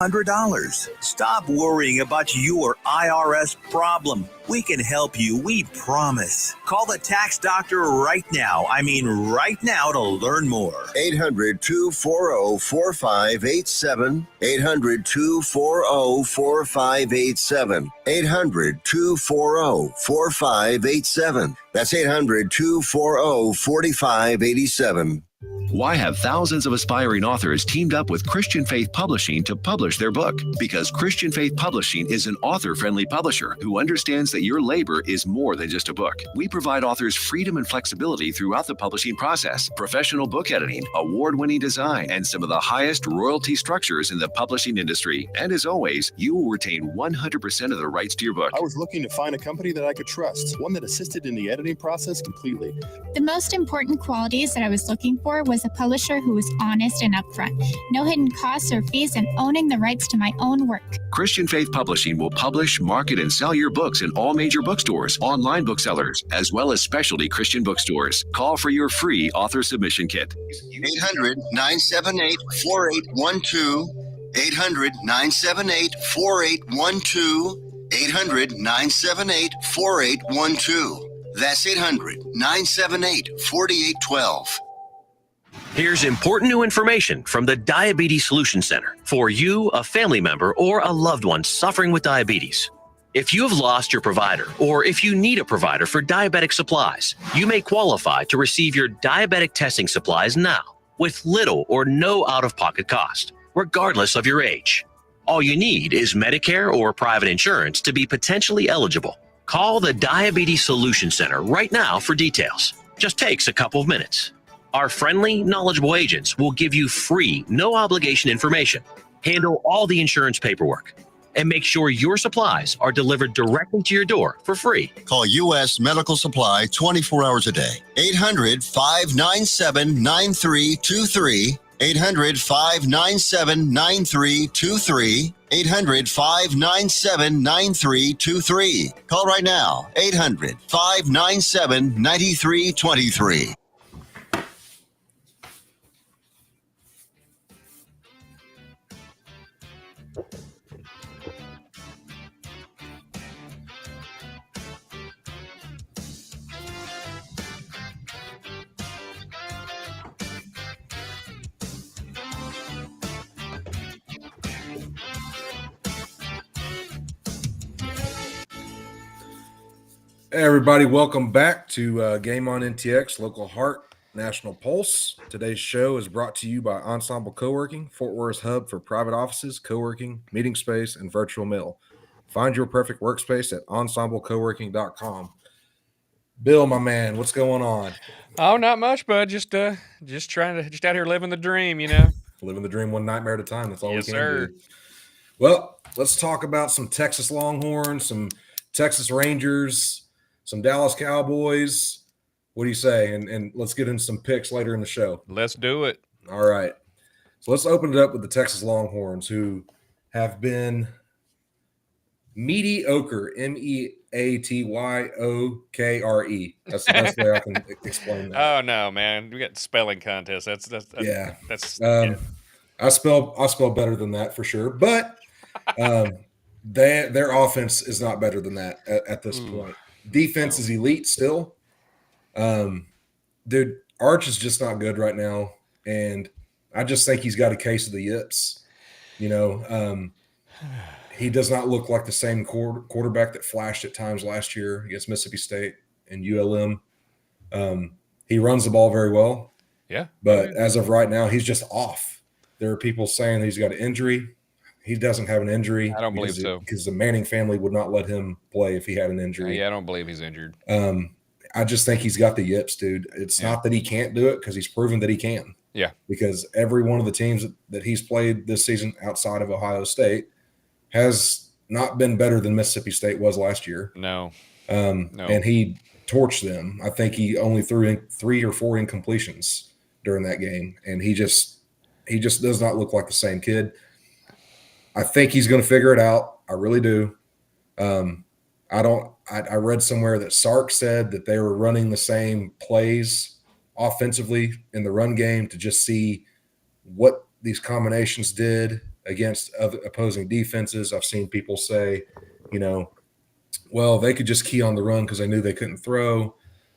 $100. Stop worrying about your IRS problem. We can help you, we promise. Call the tax doctor right now. I mean right now to learn more. 800-240-4587. 800-240-4587. 800-240-4587. That's 800-240-4587. Why have thousands of aspiring authors teamed up with Christian Faith Publishing to publish their book? Because Christian Faith Publishing is an author-friendly publisher who understands that your labor is more than just a book. We provide authors freedom and flexibility throughout the publishing process, professional book editing, award-winning design, and some of the highest royalty structures in the publishing industry. And as always, you will retain 100% of the rights to your book. I was looking to find a company that I could trust, one that assisted in the editing process completely. The most important qualities that I was looking for was a publisher who was honest and upfront, no hidden costs or fees, and owning the rights to my own work. Christian Faith Publishing will publish, market, and sell your books in all major bookstores, online booksellers, as well as specialty Christian bookstores. Call for your free author submission kit. 800-978-4812. 800-978-4812. 800-978-4812. That's 800-978-4812. Here's important new information from the Diabetes Solution Center for you, a family member, or a loved one suffering with diabetes. If you have lost your provider, or if you need a provider for diabetic supplies, you may qualify to receive your diabetic testing supplies now with little or no out-of-pocket cost, regardless of your age. All you need is Medicare or private insurance to be potentially eligible. Call the Diabetes Solution Center right now for details. Just takes a couple of minutes. Our friendly, knowledgeable agents will give you free, no-obligation information, handle all the insurance paperwork, and make sure your supplies are delivered directly to your door for free. Call U.S. Medical Supply 24 hours a day. 800-597-9323. 800-597-9323. 800-597-9323. Call right now. 800-597-9323. Hey everybody, welcome back to Game on NTX, Local Heart, National Pulse. Today's show is brought to you by Ensemble Co-working, Fort Worth's hub for private offices, co-working, meeting space, and virtual mail. Find your perfect workspace at ensemblecoworking.com. Bill, my man, what's going on? Oh, not much, bud. Just out here living the dream, you know. Living the dream one nightmare at a time. That's all Yes, we can sir. do. Well, let's talk about some Texas Longhorns, some Texas Rangers, some Dallas Cowboys. What do you say? And let's get into some picks later in the show. Let's do it. All right. So let's open it up with the Texas Longhorns, who have been mediocre, MEATYOKRE. That's the best way I can explain that. Oh no, man, we got spelling contest. That's Yeah. yeah. I spell better than that for sure, but their offense is not better than that at this point. Defense is elite still. Dude, Arch is just not good right now, and I just think he's got a case of the yips. You know, he does not look like the same quarterback that flashed at times last year against Mississippi State and ULM. He runs the ball very well. Yeah. But as of right now, he's just off. There are people saying he's got an injury. He doesn't have an injury. I don't believe so. Because the Manning family would not let him play if he had an injury. Yeah, I don't believe he's injured. I just think he's got the yips, dude. It's not that he can't do it, because he's proven that he can. Yeah. Because every one of the teams that he's played this season outside of Ohio State has not been better than Mississippi State was last year. No. And he torched them. I think he only threw in 3 or 4 incompletions during that game, and he just does not look like the same kid. I think he's going to figure it out. I really do. I read somewhere that Sark said that they were running the same plays offensively in the run game to just see what these combinations did against other opposing defenses. I've seen people say, well, they could just key on the run because they knew they couldn't throw.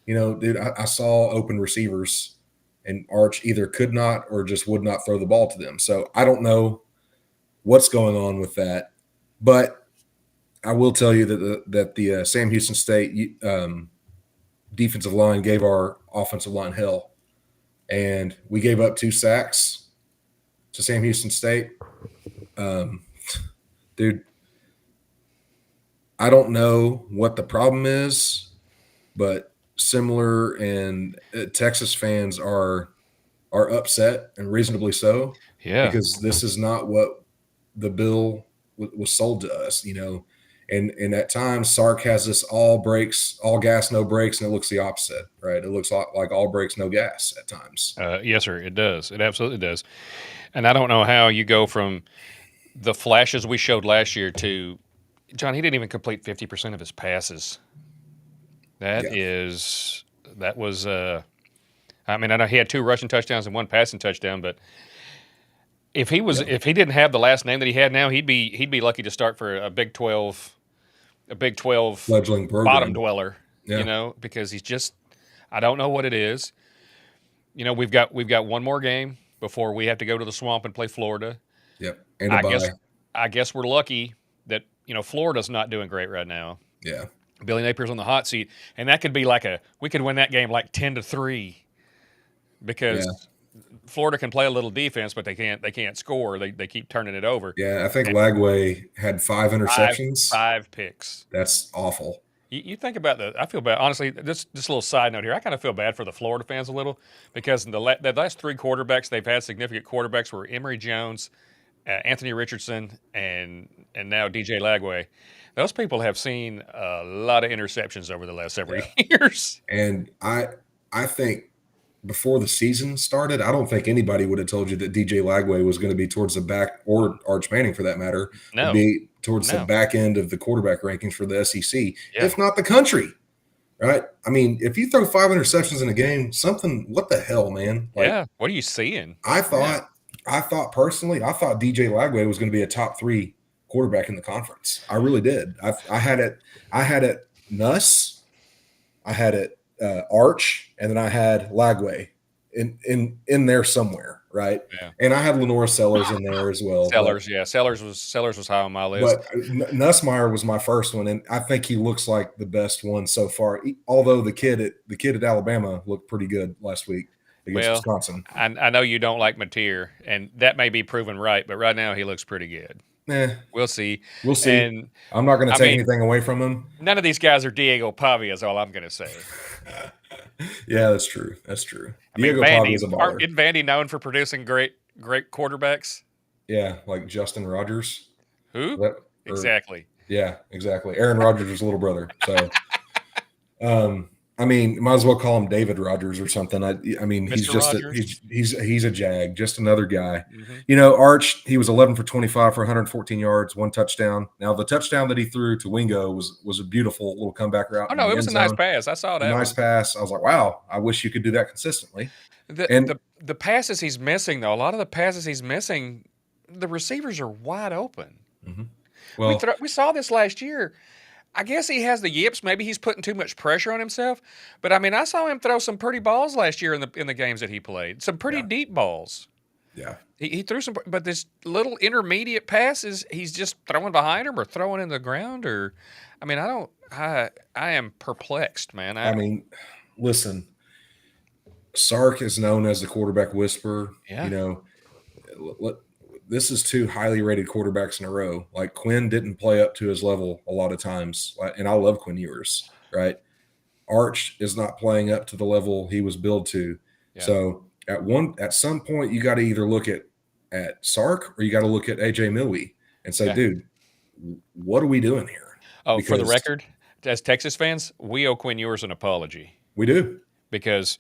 Dude, I saw open receivers, and Arch either could not or just would not throw the ball to them. So I don't know what's going on with that, but I will tell you that the Sam Houston State defensive line gave our offensive line hell, and we gave up 2 sacks to Sam Houston State. Dude, I don't know what the problem is, but similar and Texas fans are upset, and reasonably so. Yeah. Because this is not what the bill was sold to us, And at times, Sark has this all gas, no brakes, and it looks the opposite, right? It looks like all brakes, no gas at times. Yes, sir. It does. It absolutely does. And I don't know how you go from the flashes we showed last year to John. He didn't even complete 50% of his passes. That was. I mean, I know he had 2 rushing touchdowns and 1 passing touchdown, but if he didn't have the last name that he had now, he'd be lucky to start for a Big 12 fledgling program. Bottom dweller. Because he's just, I don't know what it is. We've got one more game before we have to go to the Swamp and play Florida. Yep. And I guess we're lucky that Florida's not doing great right now. Yeah. Billy Napier's on the hot seat, and that could be we could win that game 10-3 because Florida can play a little defense, but they can't score. They keep turning it over. Yeah, I think Lagway had 5 interceptions. 5 picks. That's awful. You think about I feel bad. Honestly, just a little side note here. I kind of feel bad for the Florida fans a little because the last 3 quarterbacks they've had, significant quarterbacks, were Emory Jones, Anthony Richardson, and now DJ Lagway. Those people have seen a lot of interceptions over the last several years. And I think before the season started, I don't think anybody would have told you that DJ Lagway was going to be towards the back, or Arch Manning for that matter, would be towards the back end of the quarterback rankings for the SEC, if not the country. Right? I mean, if you throw 5 interceptions in a game, what the hell, man? What are you seeing? I thought personally, DJ Lagway was going to be a top 3 quarterback in the conference. I really did. I had it Nuss, I had it Arch, and then I had Lagway in there somewhere, right? Yeah. And I had Lenora Sellers in there as well. Sellers was high on my list. But Nussmeier was my first one, and I think he looks like the best one so far. Although the kid at Alabama looked pretty good last week against Wisconsin. I know you don't like Mateer, and that may be proven right, but right now he looks pretty good. We'll see. And I'm not going to take anything away from him. None of these guys are Diego Pavia is all I'm going to say. Yeah, that's true. Diego Pavia is a baller. Isn't Vandy known for producing great quarterbacks? Yeah, like Justin Rogers. Who? Exactly. Yeah, exactly. Aaron Rodgers' little brother. So, I mean, might as well call him David Rogers or something. I mean, he's just he's a jag, just another guy. Mm-hmm. Arch, he was 11 for 25 for 114 yards, 1 touchdown. Now, the touchdown that he threw to Wingo was a beautiful little comeback route. Oh no, it was a nice pass. I saw that. Nice pass. I was like, wow, I wish you could do that consistently. The passes he's missing, though, a lot of the passes he's missing, the receivers are wide open. Mm-hmm. Well, we saw this last year. I guess he has the yips. Maybe he's putting too much pressure on himself. But I mean, I saw him throw some pretty balls last year in the games that he played. Some pretty deep balls. Yeah. He threw some, but this little intermediate passes, he's just throwing behind him or throwing in the ground. I am perplexed, man. I mean, listen, Sark is known as the quarterback whisperer. Yeah. This is 2 highly rated quarterbacks in a row. Like, Quinn didn't play up to his level a lot of times, and I love Quinn Ewers, right? Arch is not playing up to the level he was billed to. Yeah. So at some point, you got to either look at Sark or you got to look at AJ Milwee and say, dude, what are we doing here? Oh, because, for the record, as Texas fans, we owe Quinn Ewers an apology. We do, because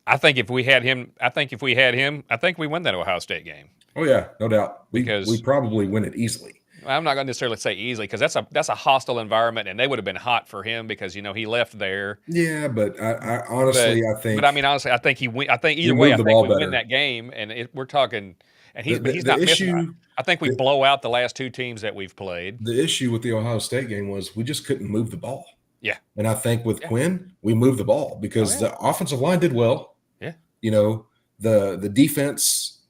I think if we had him, I think we win that Ohio State game. Oh yeah, no doubt. We probably win it easily. I'm not going to necessarily say easily because that's a hostile environment, and they would have been hot for him because he left there. Yeah, but I honestly think. But I mean, honestly, I think I think either way, I think we win that game, and we're talking. And he's not missing. I think we blow out the last 2 teams that we've played. The issue with the Ohio State game was we just couldn't move the ball. Yeah. And I think with Quinn, we moved the ball because the offensive line did well. Yeah. You know, the defense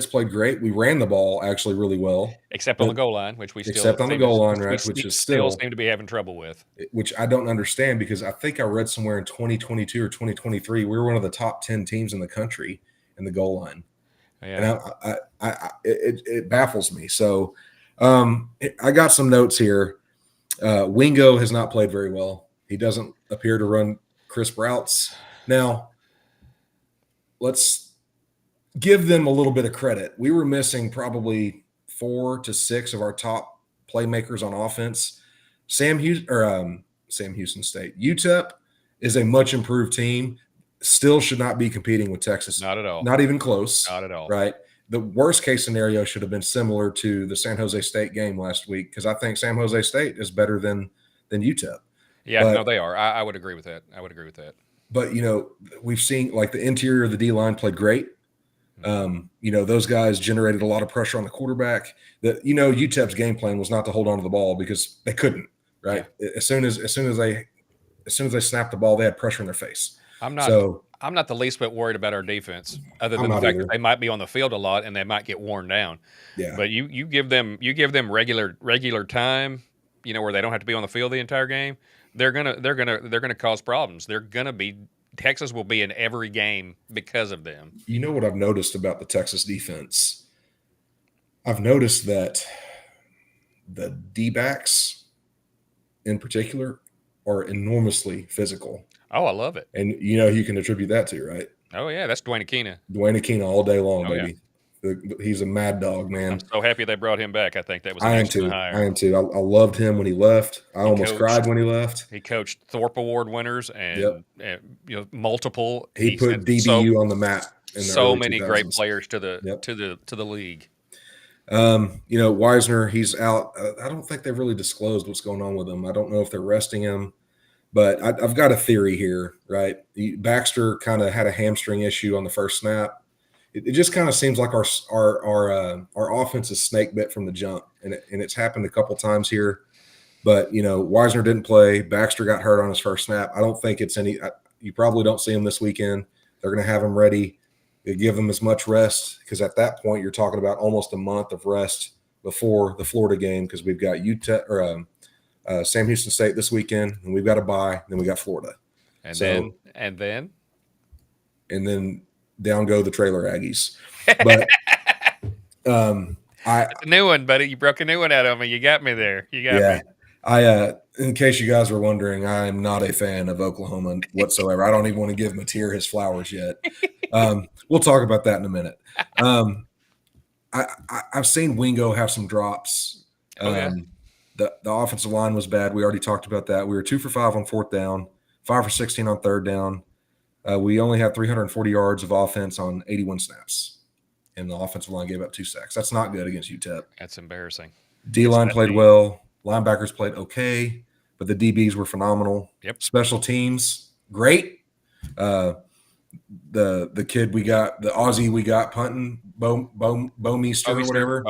played great. We ran the ball actually really well. Except on the goal line, which we still except on the goal line, right? Which is still seem to be having trouble with. Which I don't understand because I think I read somewhere in 2022 or 2023 we were one of the top 10 teams in the country in the goal line. Yeah. And it baffles me. So I got some notes here. Wingo has not played very well. He doesn't appear to run crisp routes. Now, let's give them a little bit of credit. We were missing probably 4 to 6 of our top playmakers on offense. Sam Houston State. UTEP is a much improved team. Still should not be competing with Texas. Not at all. Not even close. Not at all. Right. The worst case scenario should have been similar to the San Jose State game last week because I think San Jose State is better than UTEP. Yeah, no, they are. I would agree with that. But, you know, we've seen like the interior of the D-line played great. You know, those guys generated a lot of pressure on the quarterback. UTEP's game plan was not to hold on to the ball because they couldn't, right? Yeah. As soon as they snapped the ball, they had pressure in their face. I'm not the least bit worried about our defense, other than the fact that they might be on the field a lot and they might get worn down. Yeah. But you give them regular time, you know, where they don't have to be on the field the entire game. They're gonna cause problems. Texas will be in every game because of them. You know what I've noticed about the Texas defense? I've noticed that the D-backs in particular are enormously physical. Oh, I love it. And you know who you can attribute that to, right? Oh, yeah, that's Dwayne Akina. Dwayne Akina all day long, baby. Yeah. He's a mad dog, man. I'm so happy they brought him back. I think that was I am too. I loved him when he left. I almost cried when he left. He coached Thorpe Award winners and you know, multiple. He put DBU on the map. So many great players to the league. You know, Wisner, he's out. I don't think they've really disclosed what's going on with him. I don't know if they're resting him. But I've got a theory here, right? Baxter kind of had a hamstring issue on the first snap. It just kind of seems like our offense is snake bit from the jump, and it's happened a couple times here. But you know, Wisner didn't play. Baxter got hurt on his first snap. I don't think it's any. You probably don't see him this weekend. They're going to have him ready. They give him as much rest because at that point you're talking about almost a month of rest before the Florida game because we've got Sam Houston State this weekend, and we've got a bye. Then we got Florida, and then down go the Trailer Aggies. But it's a new one, buddy. You broke a new one out on me. You got me there. You got me. In case you guys were wondering, I am not a fan of Oklahoma whatsoever. I don't even want to give Mateer his flowers yet. We'll talk about that in a minute. I've seen Wingo have some drops. The offensive line was bad. We already talked about that. We were 2 for 5 on 4th down, 5 for 16 on 3rd down. We only had 340 yards of offense on 81 snaps, and the offensive line gave up 2 sacks. That's not good against UTEP. That's embarrassing. D-line played well. Linebackers played okay, but the DBs were phenomenal. Yep. Special teams, great. The kid we got, the Aussie we got punting, Bomeister or whatever.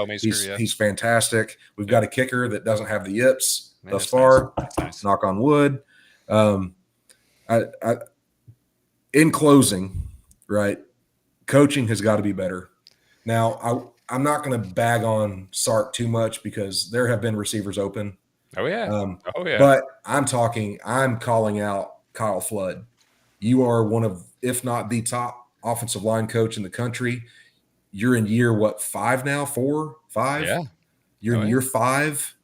He's fantastic. We've got a kicker that doesn't have the yips thus far. Nice. Knock on wood. In closing, right, coaching has got to be better. Now, I'm not going to bag on Sark too much because there have been receivers open. Oh, yeah. But I'm calling out Kyle Flood. You are one of, if not the top offensive line coach in the country. You're in year, 5 now? 4, 5? Yeah. You're in year 5.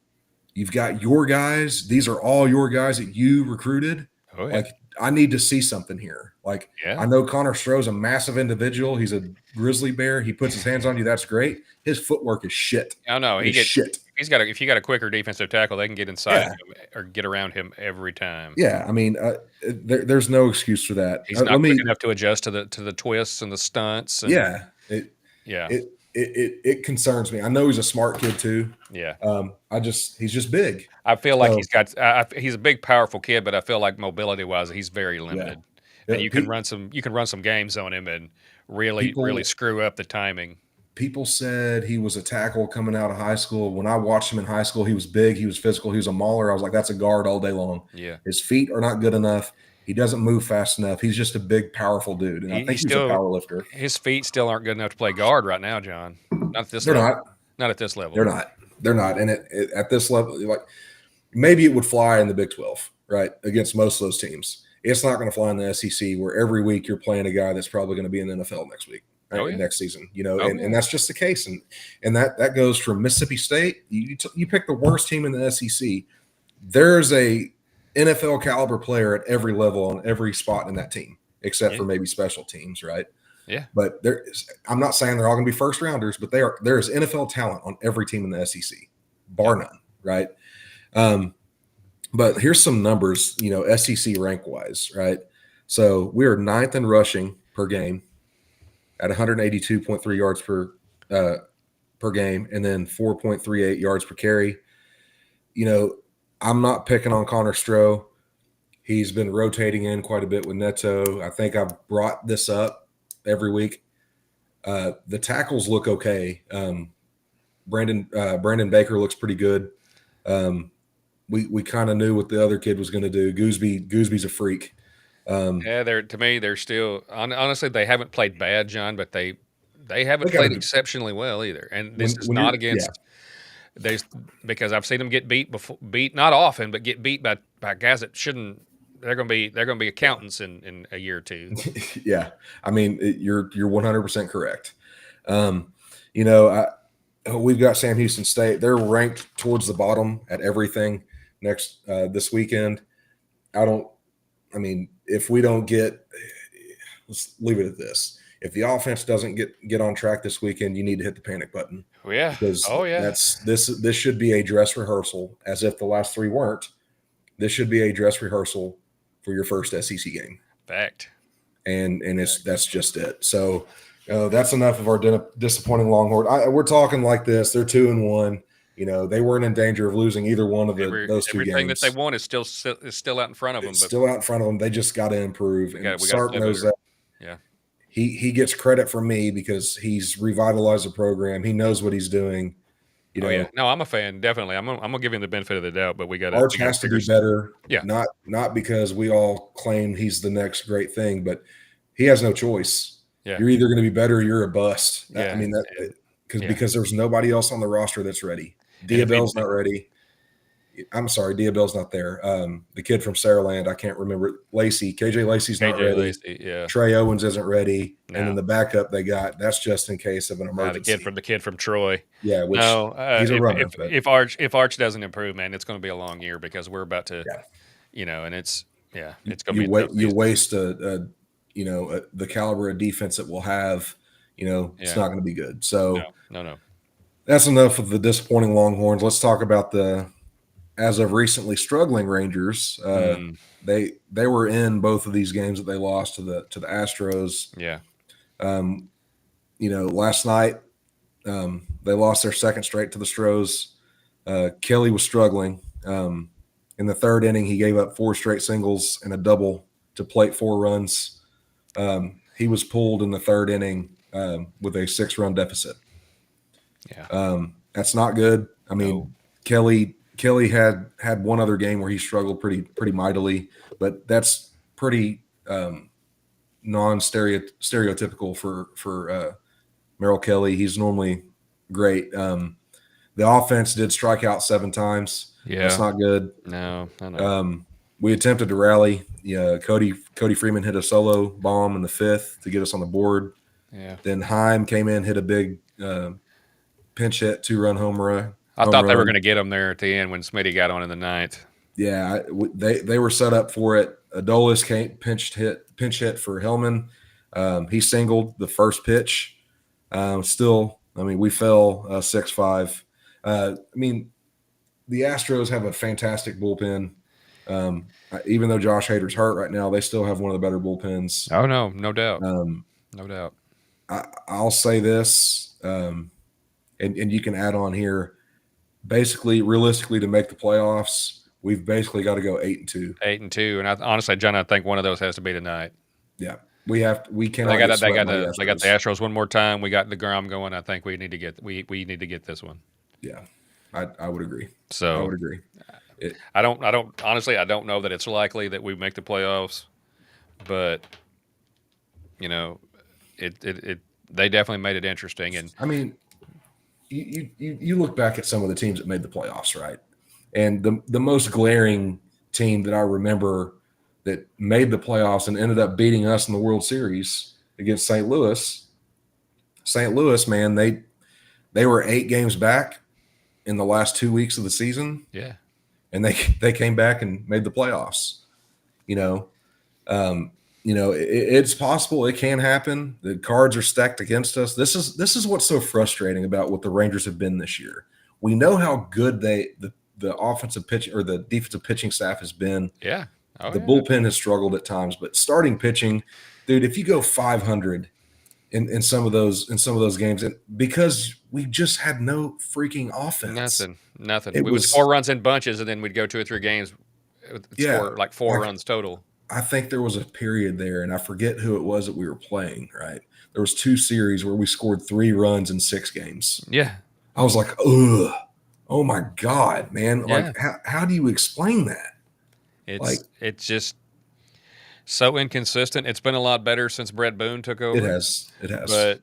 You've got your guys. These are all your guys that you recruited. Oh, yeah. Like, I need to see something here. Like, I know Connor Stroh's a massive individual. He's a grizzly bear. He puts his hands on you. That's great. His footwork is shit. Oh, no. Shit. If you got a quicker defensive tackle, they can get inside him or get around him every time. Yeah, I mean, there's no excuse for that. He's not quick enough to adjust to the twists and the stunts. And, it concerns me. I know he's a smart kid too. Yeah. He's just big. I feel like he's a big, powerful kid, but I feel like mobility wise, he's very limited. Yeah. And you can run some games on him and really screw up the timing. people said he was a tackle coming out of high school. When I watched him in high school, he was big, he was physical, he was a mauler. I was like, that's a guard all day long. Yeah. His feet are not good enough. He doesn't move fast enough. He's just a big, powerful dude. And I think he's a power lifter. His feet still aren't good enough to play guard right now, John. Not at this They're level. not. Not at this level. They're not. They're not. And at this level, like maybe it would fly in the Big 12, right? Against most of those teams. It's not going to fly in the SEC where every week you're playing a guy that's probably going to be in the NFL next week. Next season, and that's just the case, and that goes from Mississippi State. You pick the worst team in the SEC. There's a NFL caliber player at every level on every spot in that team, except for maybe special teams, right? Yeah. But I'm not saying they're all going to be first rounders, but there is NFL talent on every team in the SEC, bar none, right? But here's some numbers, SEC rank wise, right? So we are 9th in rushing per game, at 182.3 yards per game, and then 4.38 yards per carry. I'm not picking on Connor Stroh. He's been rotating in quite a bit with Neto. I think I've brought this up every week. The tackles look okay. Brandon Baker looks pretty good. We kind of knew what the other kid was going to do. Goosby's a freak. They're still honestly they haven't played bad, John, but they haven't played exceptionally well either. And this is not against because I've seen them get beat not often, but get beat by guys that shouldn't. They're going to be accountants in a year or two. Yeah, I mean you're 100% correct. We've got Sam Houston State. They're ranked towards the bottom at everything this weekend. If we don't let's leave it at this. If the offense doesn't get on track this weekend, you need to hit the panic button. Yeah. Because this should be a dress rehearsal, as if the last 3 weren't. This should be a dress rehearsal for your first SEC game. Fact. And that's just it. So that's enough of our disappointing Longhorn. We're talking like this. They're 2-1. They weren't in danger of losing either one of those 2 games. Everything that they want is still out in front of them. Still out in front of them. They just got to improve. And Sark knows that. Yeah. He gets credit from me because he's revitalized the program. He knows what he's doing. No, I'm a fan. Definitely. I'm gonna give him the benefit of the doubt, but we got Arch has to be better. Yeah. Not because we all claim he's the next great thing, but he has no choice. Yeah. You're either going to be better or you're a bust. Yeah. Because there's nobody else on the roster that's ready. Diabell's not ready. I'm sorry, Diabell's not there. The kid from Saraland, I can't remember. KJ Lacey's not ready. Lacey, yeah. Trey Owens isn't ready. No. And then the backup they got, that's just in case of an emergency. The kid from Troy. Yeah, he's a runner. If Arch doesn't improve, man, it's going to be a long year because we're about to, and it's going to be. You waste the caliber of defense that we'll have. It's not going to be good. So no. That's enough of the disappointing Longhorns. Let's talk about the, as of recently, struggling Rangers. They were in both of these games that they lost to the Astros. Yeah. Last night they lost their second straight to the Stros. Kelly was struggling. In the 3rd inning, he gave up 4 straight singles and a double to plate 4 runs. He was pulled in the 3rd inning with a 6-run deficit. Yeah. That's not good. I mean, Kelly had one other game where he struggled pretty mightily, but that's pretty non-stereotypical for Merrill Kelly. He's normally great. The offense did strike out 7 times. Yeah. That's not good. No, I know. We attempted to rally. Cody Freeman hit a solo bomb in the 5th to get us on the board. Yeah. Then Heim came in, hit a big pinch hit, 2-run home run. I thought they were going to get him there at the end when Smitty got on in the 9th. Yeah, they were set up for it. Adolis came pinch hit for Hellman. He singled the first pitch. We fell 6-5. The Astros have a fantastic bullpen. Even though Josh Hader's hurt right now, they still have one of the better bullpens. Oh, no doubt. No doubt. I'll say this, and you can add on here. Basically, realistically, to make the playoffs, we've basically got to go 8-2. 8-2, and honestly, John, I think one of those has to be tonight. Yeah, We cannot. They got get they swept got by they got the Astros one more time. We got DeGrom going. I think we need to get this one. Yeah, I would agree. So I would agree. I don't honestly I don't know that it's likely that we make the playoffs, but it they definitely made it interesting. And I mean, you look back at some of the teams that made the playoffs, right? And the most glaring team that I remember that made the playoffs and ended up beating us in the World Series against St. Louis. St. Louis, man, they were 8 games back in the last 2 weeks of the season. Yeah. And they came back and made the playoffs. It's possible. It can happen. The cards are stacked against us. This is what's so frustrating about what the Rangers have been this year. We know how good the offensive pitching or the defensive pitching staff has been. Yeah. The bullpen has struggled at times, but starting pitching, dude, if you go 500 in some of those games, and because we just had no freaking offense. Nothing. We would score runs in bunches, and then we'd go 2 or 3 games, score like 4 runs total. I think there was a period there, and I forget who it was that we were playing, right? There was 2 series where we scored 3 runs in 6 games. Yeah. I was like, ugh, oh my God, man. Yeah. Like, how do you explain that? It's just so inconsistent. It's been a lot better since Brett Boone took over. It has. But,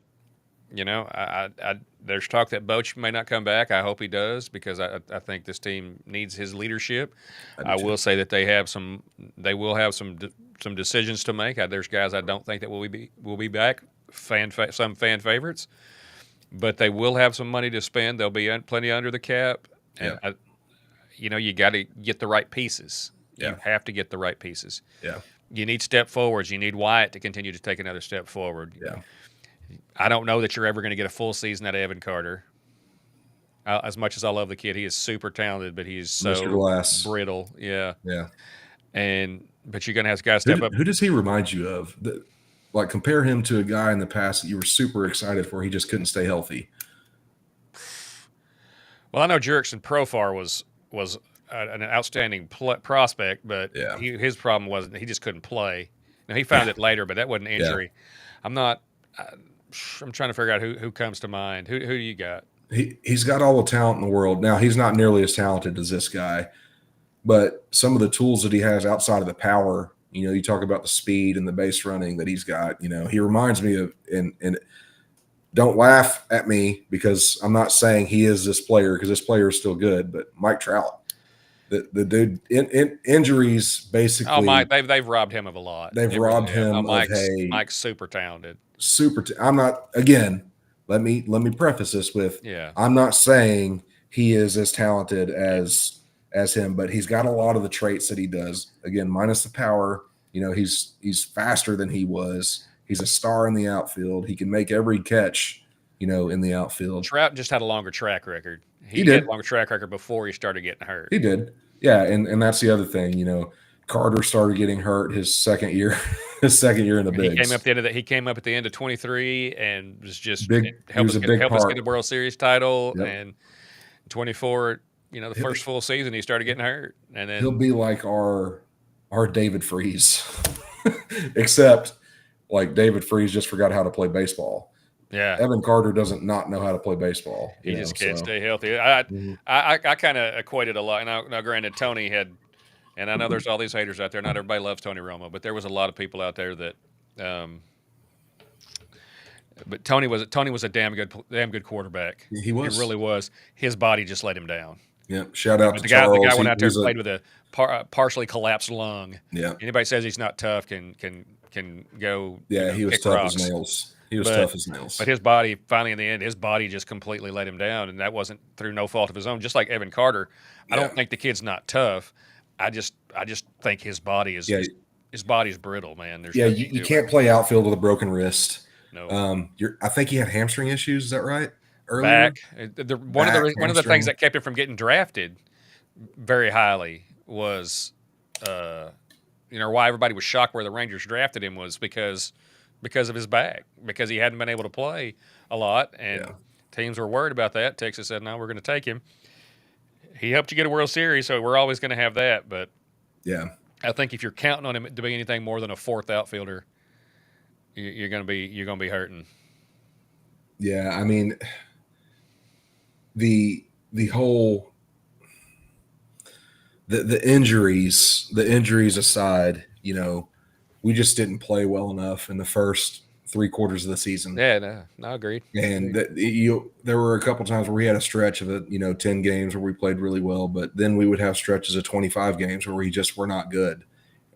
there's talk that Boch may not come back. I hope he does because I think this team needs his leadership. I will say that they will have some decisions to make. There's guys I don't think that will be back, some fan favorites, but they will have some money to spend. They'll be plenty under the cap, and you got to get the right pieces. You have to get the right pieces. Yeah. You need step forwards. You need Wyatt to continue to take another step forward. Yeah. I don't know that you're ever going to get a full season out of Evan Carter. As much as I love the kid, he is super talented, but he's so brittle. Yeah. Yeah. But you're going to have guys step up. Who does he remind you of? Compare him to a guy in the past that you were super excited for. He just couldn't stay healthy. Well, I know Jurickson Profar was an outstanding prospect, but his problem wasn't he just couldn't play. Now he found it later, but that wasn't an injury. Yeah. I'm trying to figure out who comes to mind. Who do you got? He's got all the talent in the world. Now he's not nearly as talented as this guy, but some of the tools that he has outside of the power, you talk about the speed and the base running that he's got. He reminds me of and don't laugh at me because I'm not saying he is this player because this player is still good, but Mike Trout. The dude in injuries basically. Oh, Mike, they've robbed him of a lot. They've robbed him of Mike's super talented. I'm not again. Let me preface this with I'm not saying he is as talented as him, but he's got a lot of the traits that he does. Again, minus the power. He's faster than he was. He's a star in the outfield. He can make every catch. In the outfield. Trout just had a longer track record. He did a longer track record before he started getting hurt. He did. Yeah, and that's the other thing. Carter started getting hurt his second year in the bigs. He came up at the end of 23 and was just big. Helped us get the World Series title. Yep. And 24, the first full season he started getting hurt, and then he'll be like our David Freese, except like David Freese just forgot how to play baseball. Yeah, Evan Carter doesn't not know how to play baseball. He just can't stay healthy. I kind of equated a lot. Now, granted, Tony had, and I know there's all these haters out there. Not everybody loves Tony Romo, but there was a lot of people out there that. But Tony was a damn good quarterback. He was. He really was. His body just let him down. Yeah. Shout out to Charles. The guy went out there and played with a partially collapsed lung. Yeah. Anybody says he's not tough can go. Yeah, he was tough rocks. as nails. He was tough as nails. But his body, finally in the end, his body just completely let him down, and that wasn't through no fault of his own. Just like Evan Carter, I don't think the kid's not tough. I just think his body is his body's brittle, man. You can't play outfield with a broken wrist. No. I think he had hamstring issues. Is that right? Earlier? One of the things that kept him from getting drafted very highly was, why everybody was shocked where the Rangers drafted him was because of his back, because he hadn't been able to play a lot, and teams were worried about that. Texas said, no, we're going to take him. He helped you get a World Series, so we're always going to have that. But yeah, I think if you're counting on him to be anything more than a fourth outfielder, you're gonna be hurting. Yeah, I mean, the whole the injuries aside, we just didn't play well enough in the first 3 quarters of the season. Yeah, no, agreed. And there were a couple times where we had a stretch of 10 games where we played really well, but then we would have stretches of 25 games where we just were not good.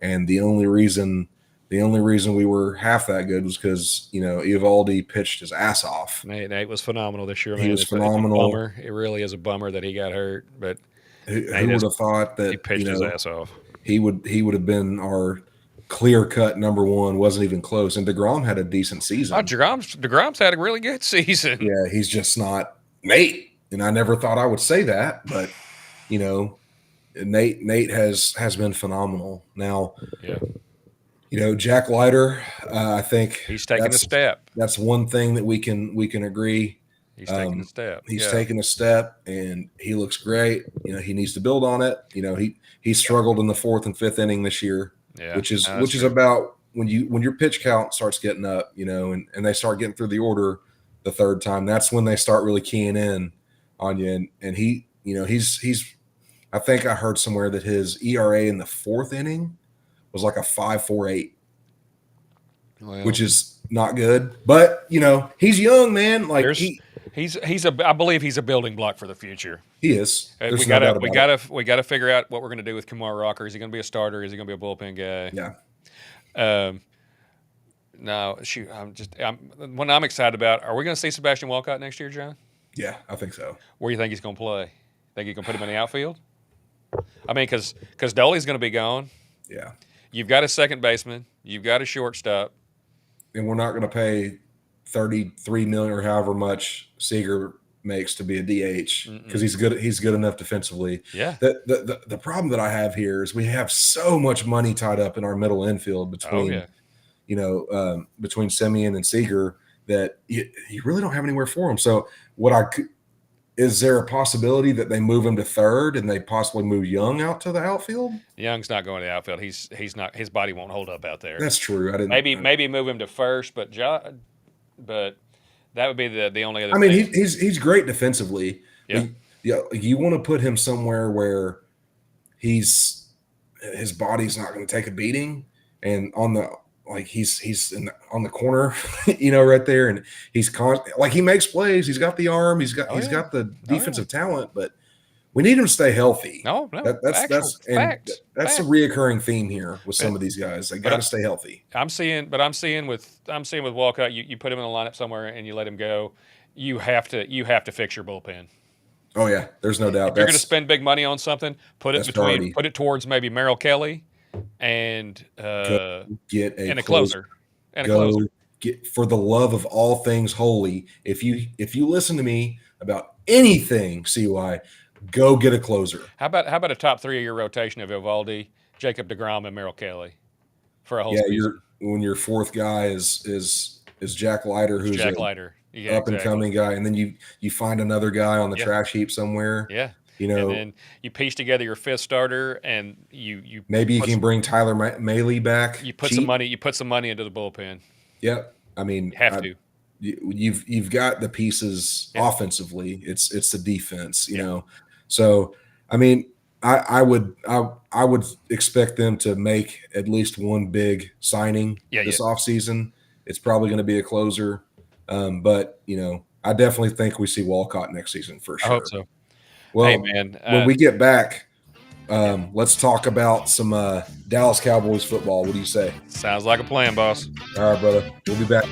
And the only reason we were half that good was because Eovaldi pitched his ass off. Nate was phenomenal this year, man. He was It's phenomenal. a bummer. It really is a bummer that he got hurt, but who would have thought that he pitched his ass off? He would have been our clear-cut number one. Wasn't even close. And DeGrom had a decent season. Oh, DeGrom's had a really good season. Yeah, he's just not Nate. And I never thought I would say that, but Nate has been phenomenal. Now, Jack Leiter, I think he's taking a step. That's one thing that we can agree. He's taking a step. He's taking a step, and he looks great. He needs to build on it. He struggled in the 4th and 5th inning this year, which is about when your pitch count starts getting up, and they start getting through the order the 3rd time. That's when they start really keying in on you. And he, he's. I think I heard somewhere that his ERA in the 4th inning was like a 5.48, which is not good. But he's young, man. Like I believe he's a building block for the future. He is. We gotta figure out what we're gonna do with Kumar Rocker. Is he gonna be a starter? Is he gonna be a bullpen guy? Yeah. No, shoot. What I'm excited about. Are we gonna see Sebastian Walcott next year, John? Yeah, I think so. Where do you think he's gonna play? Think you can put him in the outfield? I mean, because Dolly's gonna be gone. Yeah. You've got a second baseman. You've got a shortstop. And we're not going to pay $33 million or however much Seager makes to be a DH because he's good enough defensively. Yeah. The problem that I have here is we have so much money tied up in our middle infield between between Semien and Seager that you really don't have anywhere for him. So is there a possibility that they move him to 3rd and they possibly move Young out to the outfield? Young's not going to the outfield. He's not. His body won't hold up out there. That's true. Maybe move him to 1st, but that would be the only other. I mean, he's great defensively. Yeah. You want to put him somewhere where his body's not going to take a beating, and he's on the corner, right there, and he makes plays. He's got the arm. He's got the defensive talent, but we need him to stay healthy. No, that's a reoccurring theme here with some of these guys. They got to stay healthy. I'm seeing with Walcott, you put him in a lineup somewhere and you let him go. You have to fix your bullpen. Oh yeah, there's no doubt. If you're going to spend big money on something, put it towards maybe Merrill Kelly and get a closer. For the love of all things holy, if you listen to me about anything, CY, go get a closer. How about a top 3 of your rotation of Eovaldi, Jacob DeGrom, and Merrill Kelly for a whole season? When your 4th guy is Jack Leiter, who's up and coming guy, and then you find another guy on the trash heap somewhere. Yeah. And then you piece together your 5th starter, and you can bring Tyler Mahle back. You put some money into the bullpen. Yep. I mean, you have to. You've got the pieces offensively. It's the defense, So, I mean, I would expect them to make at least one big signing this offseason. It's probably going to be a closer, but I definitely think we see Walcott next season for sure. I hope so. Well, hey, man, when we get back, let's talk about some Dallas Cowboys football. What do you say? Sounds like a plan, boss. All right, brother. We'll be back.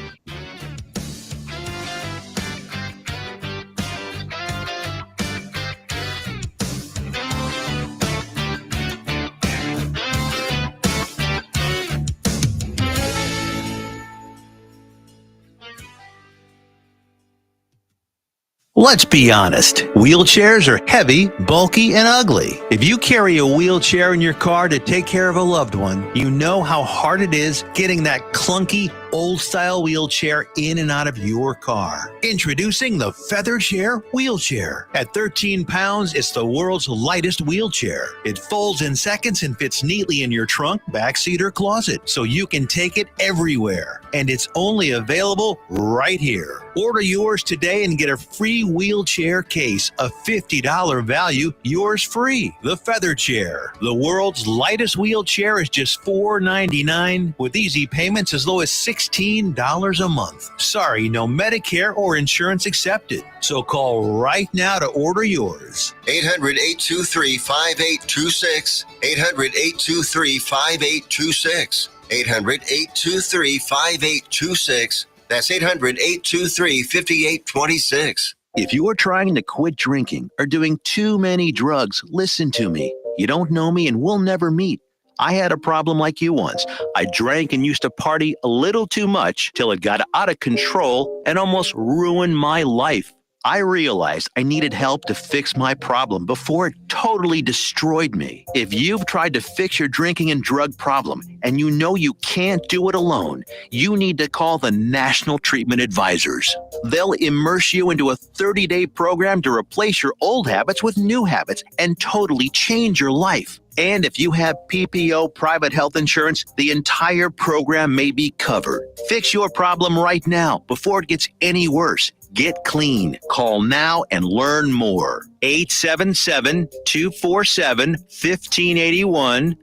Let's be honest. Wheelchairs are heavy, bulky, and ugly. If you carry a wheelchair in your car to take care of a loved one, you know how hard it is getting that clunky, old-style wheelchair in and out of your car. Introducing the Feather Chair Wheelchair. At 13 pounds, it's the world's lightest wheelchair. It folds in seconds and fits neatly in your trunk, backseat, or closet, so you can take it everywhere. And it's only available right here. Order yours today and get a free wheelchair case, a $50 value, yours free. The Feather Chair. The world's lightest wheelchair is just $4.99 with easy payments as low as $16 a month. Sorry, no Medicare or insurance accepted. So call right now to order yours. 800-823-5826. 800-823-5826. 800-823-5826. That's 800-823-5826. If you are trying to quit drinking or doing too many drugs, listen to me. You don't know me and we'll never meet. I had a problem like you once. I drank and used to party a little too much till it got out of control and almost ruined my life. I realized I needed help to fix my problem before it totally destroyed me. If you've tried to fix your drinking and drug problem and you know you can't do it alone, you need to call the National Treatment Advisors. They'll immerse you into a 30-day program to replace your old habits with new habits and totally change your life. And if you have PPO private health insurance, the entire program may be covered. Fix your problem right now before it gets any worse. Get clean. Call now and learn more. 877-247-1581.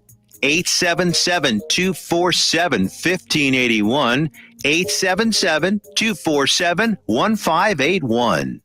877-247-1581. 877-247-1581.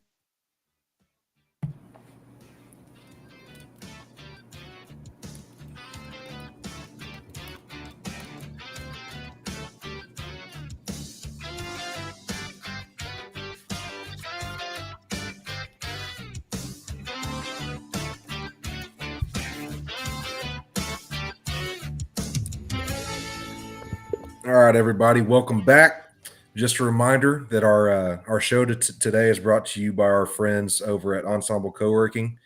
All right, everybody, welcome back. Just a reminder that our show today is brought to you by our friends over at Ensemble Co-working,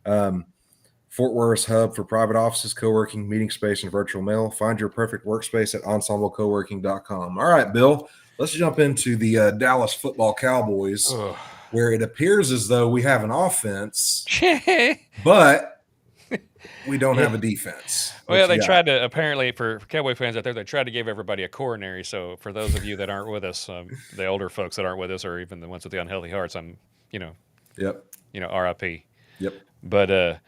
Fort Worth's hub for private offices, co-working, meeting space, and virtual mail. Find your perfect workspace at ensemblecoworking.com. All right, Bill, let's jump into the Dallas Football Cowboys, where it appears as though we have an offense, but we don't have a defense. Well, they tried to, apparently, for Cowboy fans out there, they tried to give everybody a coronary. So for those of you that aren't with us, the older folks that aren't with us, or even the ones with the unhealthy hearts, RIP. Yep. But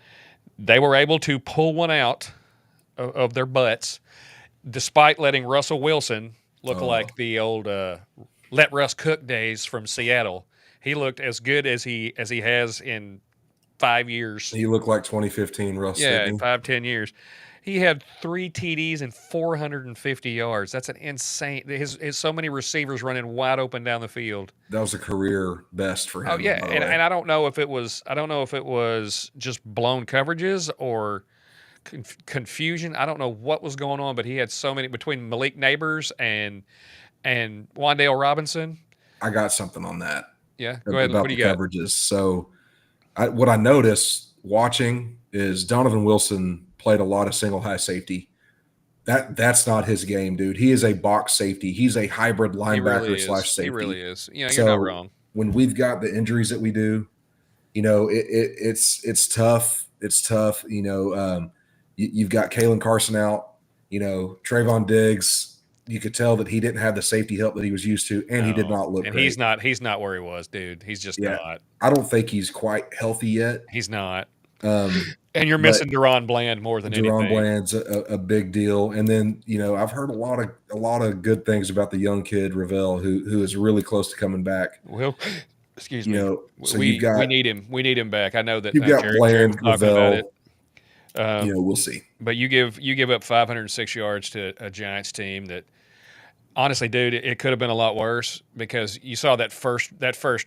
they were able to pull one out of their butts, despite letting Russell Wilson look like the old let Russ cook days from Seattle. He looked as good as he has in 5 years. He looked like 2015 Russ. Yeah, in 5-10 years. He had 3 TDs and 450 yards. That's an insane. His so many receivers running wide open down the field. That was a career best for him. Oh yeah, and I don't know if it was. I don't know if it was just blown coverages or confusion. I don't know what was going on, but he had so many between Malik Neighbors and Wan'Dale Robinson. I got something on that. Yeah, go ahead. What do you got? Coverages. So, what I noticed watching is Donovan Wilson played a lot of single high safety. That's not his game, dude. He is a box safety. He's a hybrid linebacker slash safety. He really is. Yeah, you're not wrong. When we've got the injuries that we do, it's tough. It's tough. You've got Kalen Carson out. Trayvon Diggs. You could tell that he didn't have the safety help that he was used to, and he did not look. And great. He's not where he was, dude. He's just not. I don't think he's quite healthy yet. He's not. And you're missing Deron Bland more than anything. Deron Bland's a big deal. And then, I've heard a lot of good things about the young kid, Ravel, who is really close to coming back. Well, excuse me. So we need him. We need him back. I know that you've got Bland, Ravel. About it. We'll see. But you give up 506 yards to a Giants team that, honestly, dude, it could have been a lot worse because you saw that first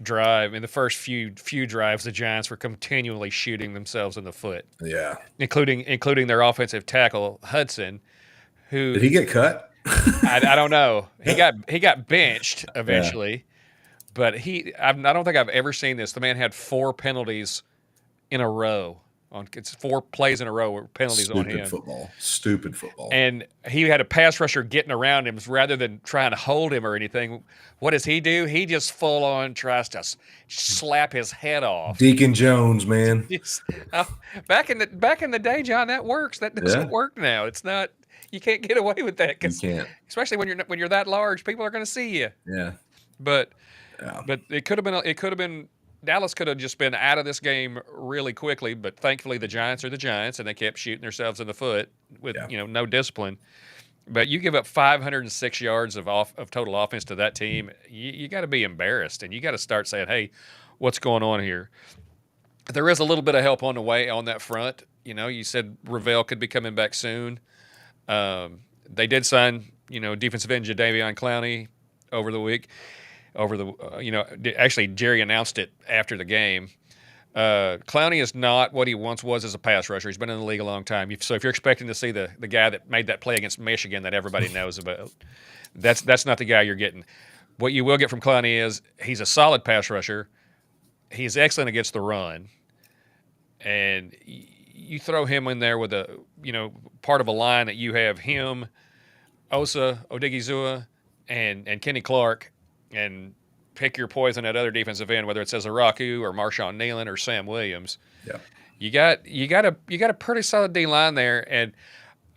drive. In the first few drives, the Giants were continually shooting themselves in the foot. Yeah, including their offensive tackle Hudson, who did he get cut? I don't know. He got benched eventually, but I don't think I've ever seen this. The man had 4 penalties in a row. It's 4 plays in a row where penalties on Stupid him. football. Stupid football. And he had a pass rusher getting around him rather than trying to hold him or anything. What does he do? He just full on tries to slap his head off. Deacon Jones, man. Back in the day, John, that works. That doesn't work now. It's not. You can't get away with that. You can't. Especially when you're that large, people are going to see you. Yeah. But it could have been. Dallas could have just been out of this game really quickly, but thankfully the Giants are the Giants, and they kept shooting themselves in the foot with no discipline. But you give up 506 yards of total offense to that team, you got to be embarrassed, and you got to start saying, "Hey, what's going on here?" There is a little bit of help on the way on that front. You said Ravel could be coming back soon. They did sign, defensive end Jadeveon Clowney over the week. Actually, Jerry announced it after the game. Clowney is not what he once was as a pass rusher. He's been in the league a long time. So if you're expecting to see the guy that made that play against Michigan that everybody knows about, that's not the guy you're getting. What you will get from Clowney is he's a solid pass rusher. He's excellent against the run. And you throw him in there with part of a line that you have him, Osa, Odigizua, and Kenny Clark, and pick your poison at other defensive end, whether it's Ezeraku or Marshawn Nealon or Sam Williams. Yeah, you got a pretty solid D line there, and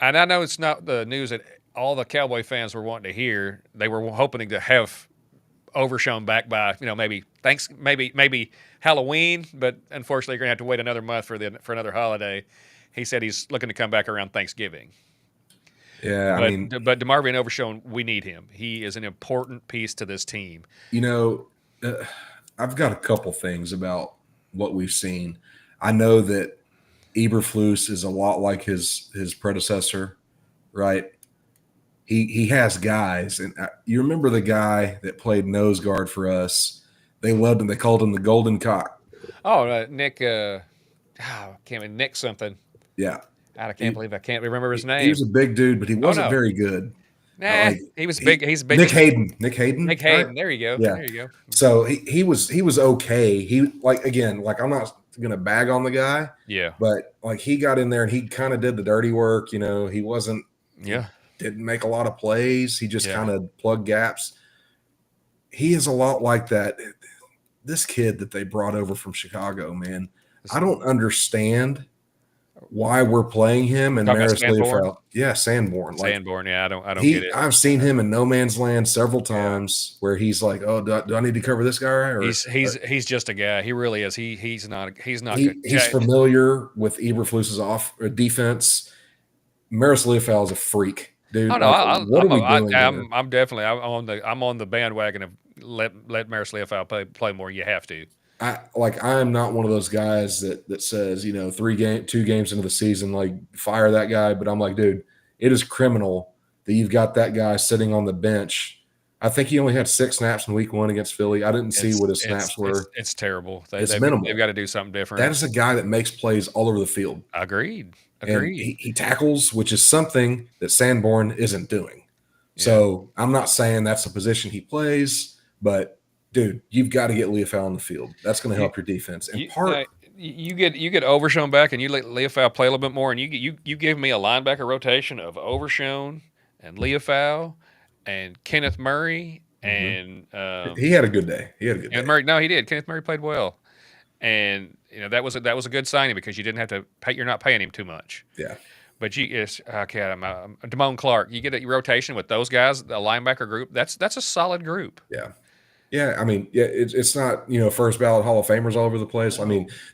I know it's not the news that all the Cowboy fans were wanting to hear. They were hoping to have Overshown back by maybe Halloween, but unfortunately you're gonna have to wait another month for another holiday. He said he's looking to come back around Thanksgiving. Yeah, but DeMarvion Overshown, we need him. He is an important piece to this team. I've got a couple things about what we've seen. I know that Eberflus is a lot like his predecessor, right? He has guys, and you remember the guy that played nose guard for us. They loved him. They called him the Golden Cock. Oh, Nick. Nick something. Yeah. I can't believe I can't remember his name. He was a big dude, but he wasn't very good. Nah, he was big. He's big. Nick Hayden. Nick Hayden. Right? There you go. Yeah. There you go. So he was okay. I'm not gonna bag on the guy. Yeah. But he got in there and he kind of did the dirty work. He wasn't. Yeah. Didn't make a lot of plays. He just kind of plugged gaps. He is a lot like that. This kid that they brought over from Chicago, man. I don't understand why we're playing him and Maris Leofeld. Yeah, Sanborn. Sanborn, I don't get it. I've seen him in no man's land several times where he's like, "Oh, do I need to cover this guy?" Or, he's just a guy. He really is. He's not good. He's familiar with Eberflus's defense. Maris Leofeld is a freak, dude. I'm on the bandwagon of let Maris Leofeld play more. You have to. I am not one of those guys that says, 2 games into the season, fire that guy. But I'm like, dude, it is criminal that you've got that guy sitting on the bench. I think he only had 6 snaps in week 1 against Philly. I didn't see what his snaps were. It's terrible. It's minimal. They've got to do something different. That is a guy that makes plays all over the field. Agreed. And he tackles, which is something that Sanborn isn't doing. Yeah. So I'm not saying that's the position he plays, but dude, you've got to get Leofeld on the field. That's going to help your defense. And you get Overshown back, and you let Leofeld play a little bit more, and you give me a linebacker rotation of Overshown and Leofeld and Kenneth Murray, and he had a good day. Murray, no, he did. Kenneth Murray played well, and that was a good signing because you didn't have to pay. You're not paying him too much. Yeah. But Damone Clark. You get a rotation with those guys, the linebacker group. That's a solid group. Yeah. Yeah, it's not, first ballot Hall of Famers all over the place.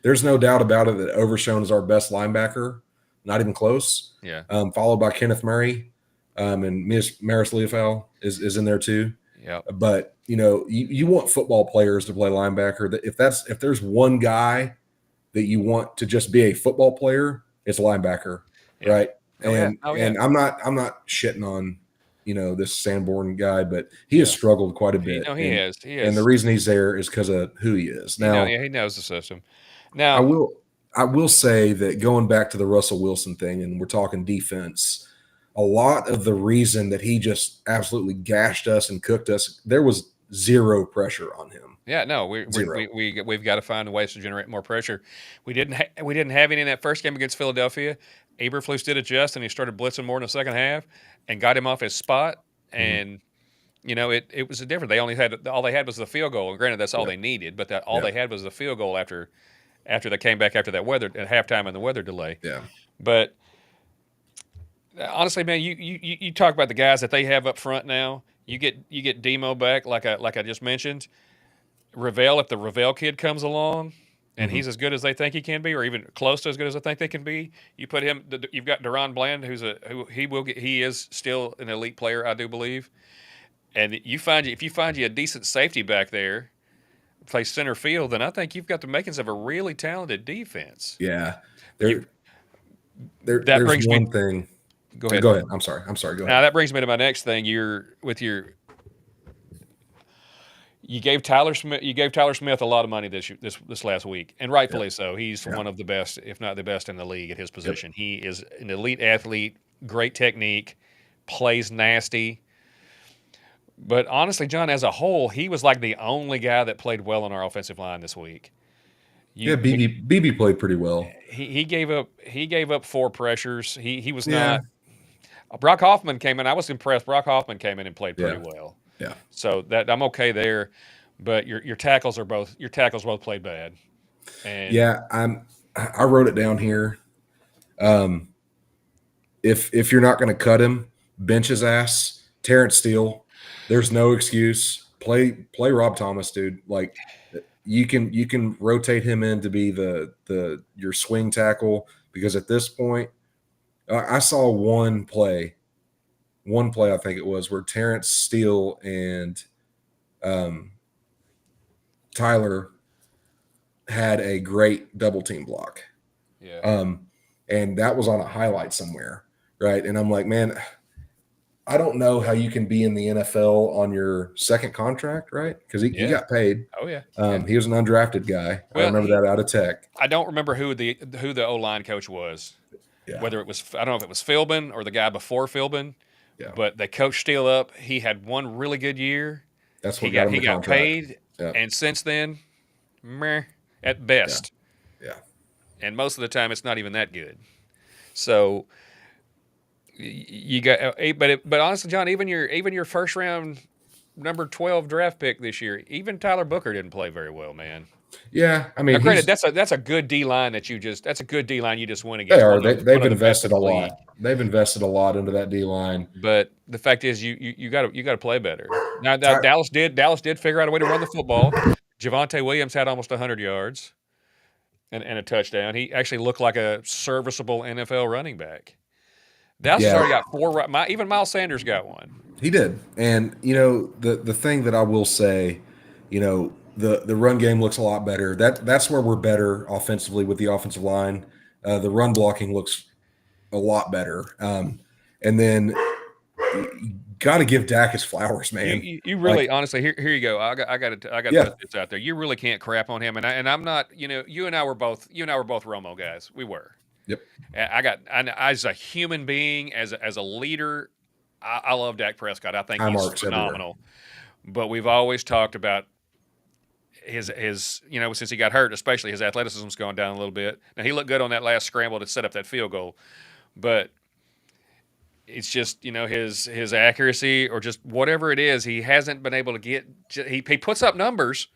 There's no doubt about it that Overshown is our best linebacker, not even close. Yeah. Followed by Kenneth Murray, and Maris Leofeld is in there too. Yeah. But you want football players to play linebacker. If there's one guy that you want to just be a football player, it's a linebacker, right? And I'm not shitting on this Sanborn guy, but he has struggled quite a bit. He has. And the reason he's there is because of who he is. Now, he knows the system. Now, I will say that going back to the Russell Wilson thing, and we're talking defense, a lot of the reason that he just absolutely gashed us and cooked us, there was zero pressure on him. Yeah, no, Zero. we've got to find ways to generate more pressure. We didn't have any in that first game against Philadelphia. Eberflus did adjust and he started blitzing more in the second half and got him off his spot. Mhm. And it was a different. They only had all they had was the field goal. And granted, that's all Yeah. they needed, but that all Yeah. they had was the field goal after they came back after that weather at halftime and the weather delay. Yeah. But honestly, man, you talk about the guys that they have up front now. You get Demo back, like I just mentioned. Ravel, if the Ravel kid comes along and Mhm. he's as good as they think he can be, or even close to as good as I think they can be, you put him. You've got Deron Bland, who he will get. He is still an elite player, I do believe. And if you find you a decent safety back there, play center field, then I think you've got the makings of a really talented defense. Yeah. You, that There's brings me. one thing. Go ahead. Go ahead. I'm sorry. Go Now ahead. that brings me to my next thing. You gave Tyler Smith a lot of money this last week, and rightfully so. He's one of the best, if not the best, in the league at his position. He is an elite athlete, great technique, plays nasty. But honestly, John, as a whole, he was like the only guy that played well on our offensive line this week. BB played pretty well. He gave up 4 pressures. He was Yeah. not. Brock Hoffman came in. I was impressed. Brock Hoffman came in and played pretty well. Yeah. So that I'm okay there, but your tackles both played bad. And Yeah, I wrote it down here. If you're not going to cut him, bench his ass. Terrence Steele, there's no excuse. Play Rob Thomas, dude. Like you can rotate him in to be your swing tackle, because at this point, I saw one play I think it was, where Terrence Steele and Tyler had a great double team block. yeah, And that was on a highlight somewhere, right? And I'm like, man, I don't know how you can be in the NFL on your second contract, right? Because he got paid. oh yeah. He was an undrafted guy. I Well, remember that out of Tech. I don't remember who the O-line coach was. Yeah. Whether it was, I don't know if it was Philbin or the guy before Philbin. Yeah. But they coached Steele up. He had one really good year. That's what he got him the he got contract. paid, Yeah. and since then, meh, at best. Yeah. And most of the time, it's not even that good. So you got, but honestly, John, even your first round number 12 draft pick this year, even Tyler Booker didn't play very well, man. Yeah, I mean, Now, granted, that's a good D line that's a good D line you just went against. they are. one of They've the best invested in a the lot. league. They've invested a lot into that D line. But the fact is, you got to play better. Now Dallas did figure out a way to run the football. Javonte Williams had almost 100 yards and a touchdown. He actually looked like a serviceable NFL running back. Dallas has already got 4. Even Miles Sanders got one. He did. And the thing that I will say, the run game looks a lot better. That's where we're better offensively with the offensive line. The run blocking looks a lot better. And then got to give Dak his flowers, man. You really, honestly, here you go. I got to put this out there. You really can't crap on him, and I'm not. You and I were both Romo guys. We were. Yep. As a human being, as a leader, I love Dak Prescott. I think he's phenomenal. But we've always talked about his since he got hurt, especially his athleticism's gone down a little bit. Now he looked good on that last scramble to set up that field goal, but it's just his accuracy or just whatever it is, he hasn't been able to get. He puts up numbers,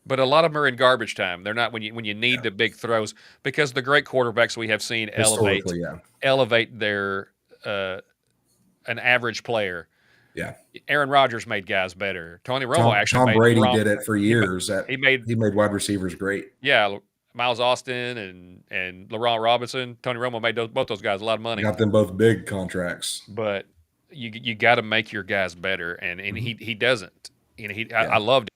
but a lot of them are in garbage time. They're not when you need the big throws, because the great quarterbacks we have seen elevate their an average player. Yeah. Aaron Rodgers made guys better. Tony Romo Tom Brady did it for years. He made wide receivers great. Yeah, Miles Austin and Laurent Robinson. Tony Romo made both those guys a lot of money. Got them both big contracts. But you got to make your guys better, and he doesn't. I loved it.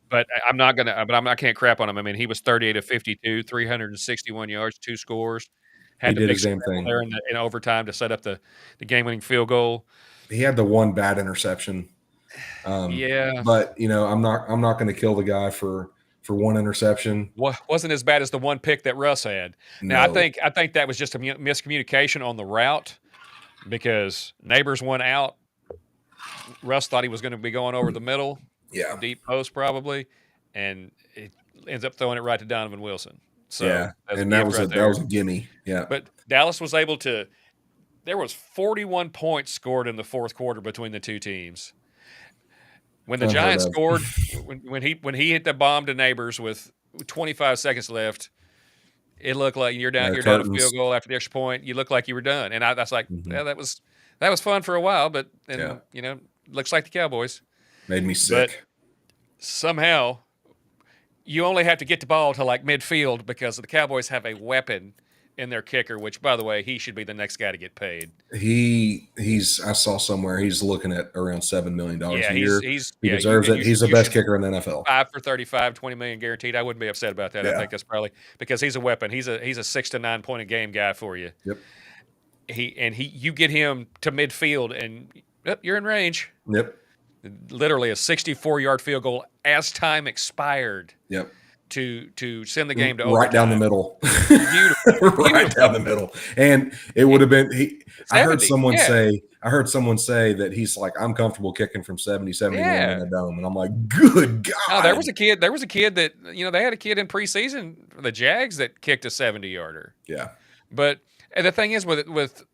But I can't crap on him. I mean, he was 38 of 52, 361 yards, 2 scores. Had he the did big the same thing there in overtime to set up the game-winning field goal. He had the one bad interception. Yeah, but I'm not going to kill the guy for one interception. Wasn't as bad as the one pick that Russ had. Now I think that was just a miscommunication on the route, because Neighbors went out. Russ thought he was going to be going over the middle. Yeah, deep post probably, and it ends up throwing it right to Donovan Wilson. So Yeah, that's and a that gift was right that there. was a gimme. Yeah, But Dallas was able to. There was 41 points scored in the fourth quarter between the two teams. When the unheard Giants of. scored, when he hit the bomb to Neighbors with 25 seconds left, it looked like you're down a Curtains. field goal after the extra point. You looked like you were done, and that's like, Mhm. yeah, that was fun for a while, but Yeah. looks like the Cowboys. Made me sick. Somehow, you only have to get the ball to like midfield because the Cowboys have a weapon in their kicker, which, by the way, he should be the next guy to get paid. He's I saw somewhere he's looking at around $7 million a year. He deserves it. He's the best kicker in the NFL. 5 for 35, $20 million guaranteed. I wouldn't be upset about that. Yeah. I think that's probably because he's a weapon. He's a 6 to 9 point a game guy for you. Yep. You get him to midfield and you're in range. Yep. Literally a 64-yard field goal as time expired. Yep. To send the game to right overtime. down the middle. Beautiful. Right down the middle. And it would have been I heard someone say that he's like, I'm comfortable kicking from 71 in the dome. And I'm like, good God. No, there was a kid that, they had a kid in preseason for the Jags that kicked a 70-yarder. Yeah. But and the thing is with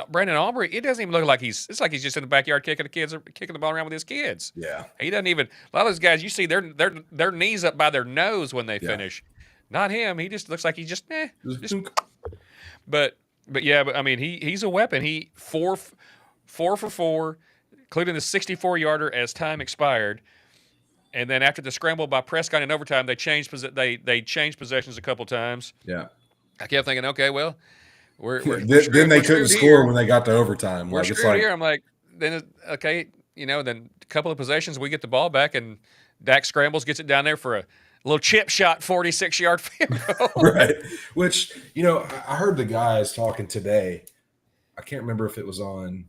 Brandon Aubrey, it doesn't even look like it's like he's just in the backyard kicking the ball around with his kids. Yeah. He doesn't even a lot of those guys you see their knees up by their nose when they finish. Not him. He just looks like he just. But I mean he's a weapon. He 4 for 4, including the 64-yarder as time expired. And then after the scramble by Prescott in overtime, they changed possessions a couple times. Yeah. I kept thinking, okay, well, then they couldn't score when they got to overtime. We're screwed here. I'm like, then okay, then a couple of possessions, we get the ball back, and Dak scrambles, gets it down there for a little chip shot, 46-yard field goal. Right. Which I heard the guys talking today. I can't remember if it was on